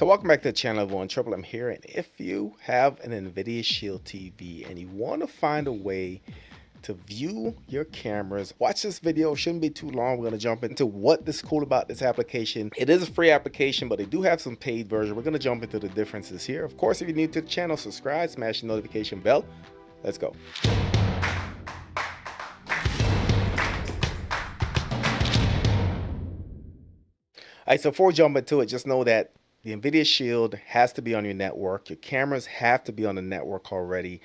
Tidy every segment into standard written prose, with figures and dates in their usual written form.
So welcome back to the channel, everyone. Triple M here, and if you have an Nvidia Shield TV and you want to find a way to view your cameras, watch this video. It shouldn't be too long. We're going to jump into what is cool about this application. It is a free application, but they do have some paid version. We're going to jump into the differences here. Of course, if you're new to the channel, subscribe, smash the notification bell. Let's go. All right, so before we jump into it, just know that the Nvidia Shield has to be on your network. Your cameras have to be on the network already.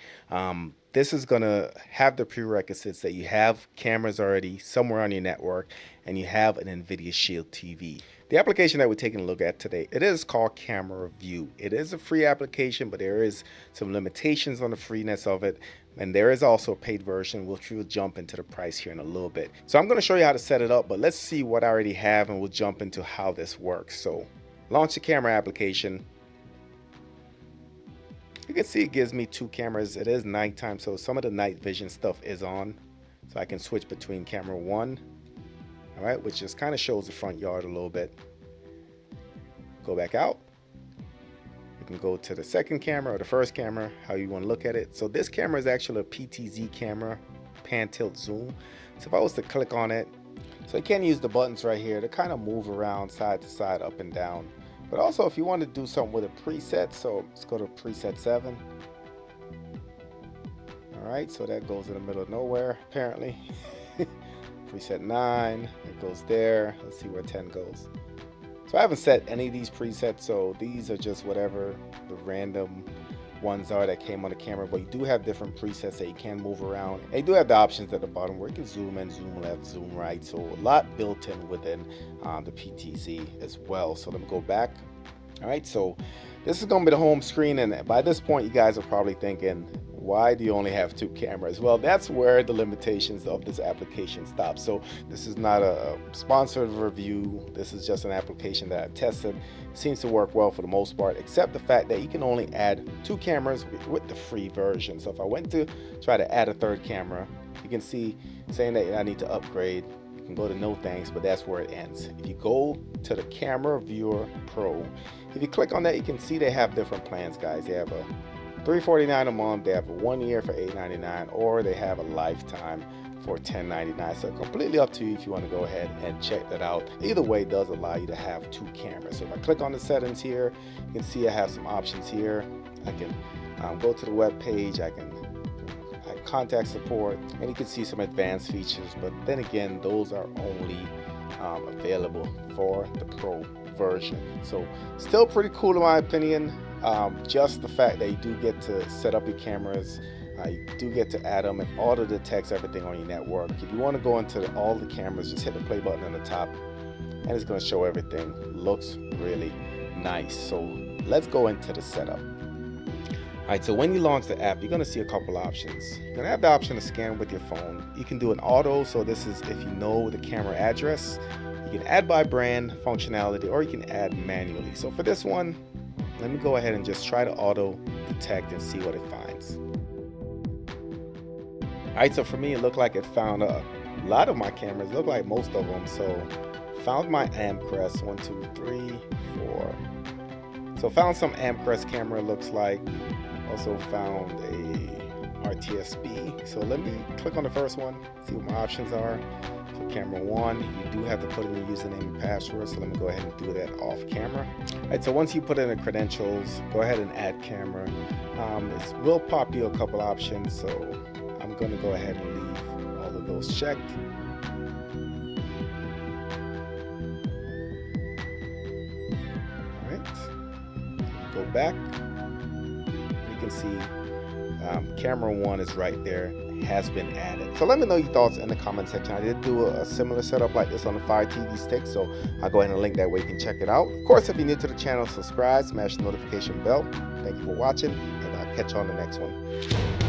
This is going to have the prerequisites that you have cameras already somewhere on your network and you have an Nvidia Shield TV. The application that we're taking a look at today, it is called Camera View. It is a free application, but there is some limitations on the freeness of it. And there is also a paid version, which we'll jump into the price here in a little bit. So I'm going to show you how to set it up, but let's see what I already have and we'll jump into how this works. So launch the camera application. You can see it gives me two cameras. It is nighttime, so some of the night vision stuff is on. So I can switch between camera one, all right, which just kind of shows the front yard a little bit. Go back out. You can go to the second camera or the first camera, how you want to look at it. So this camera is actually a PTZ camera, pan tilt zoom. So if I was to click on it, so you can use the buttons right here to kind of move around side to side, up and down. But also if you want to do something with a preset, so let's go to preset 7. All right, so that goes in the middle of nowhere apparently. Preset 9, it goes there. Let's see where 10 goes. So I haven't set any of these presets, so these are just whatever the random ones are that came on the camera, but you do have different presets that you can move around. And you do have the options at the bottom where you can zoom in, zoom left, zoom right, so a lot built in within the PTZ as well. So let me go back. All right, so this is going to be the home screen, and by this point you guys are probably thinking, why do you only have two cameras? Well, that's where the limitations of this application stop. So this is not a sponsored review. This is just an application that I tested. It seems to work well for the most part, except the fact that you can only add two cameras with the free version. So if I went to try to add a third camera, you can see saying that I need to upgrade. You can go to no thanks, but that's where it ends. If you go to the Camera Viewer Pro, if you click on that, you can see they have different plans, guys. They have a $349 a month, they have a 1 year for $899, or they have a lifetime for $1099. So completely up to you if you want to go ahead and check that out. Either way, it does allow you to have two cameras. So if I click on the settings here, you can see I have some options here. I can go to the web page, I can contact support, and you can see some advanced features, but then again, those are only available for the Pro version. So still pretty cool in my opinion. Just the fact that you do get to set up your cameras, you do get to add them and auto detects everything on your network. If you want to go into all the cameras, just hit the play button on the top and it's going to show everything. Looks really nice. So let's go into the setup. All right, so when you launch the app, you're going to see a couple options. You're going to have the option to scan with your phone. You can do an auto, so this is if you know the camera address. You can add by brand functionality, or you can add manually. So for this one, let me go ahead and just try to auto detect and see what it finds. All right, so for me, it looked like it found a lot of my cameras, looked like most of them. So found my Amcrest, 1, 2, 3, 4. So found some Amcrest camera, looks like. Also found a RTSB. So let me click on the first one, see what my options are. So camera 1, you do have to put in your username and password, so let me go ahead and do that off camera. All right, so once you put in the credentials, go ahead and add camera. It will pop you a couple options, so I'm going to go ahead and leave all of those checked. All right, go back. You can see camera 1 is right there, has been added. So let me know your thoughts in the comment section. I did do a similar setup like this on the Fire TV stick, so I'll go ahead and link that way you can check it out. Of course, if you're new to the channel, subscribe, smash the notification bell. Thank you for watching, and I'll catch you on the next one.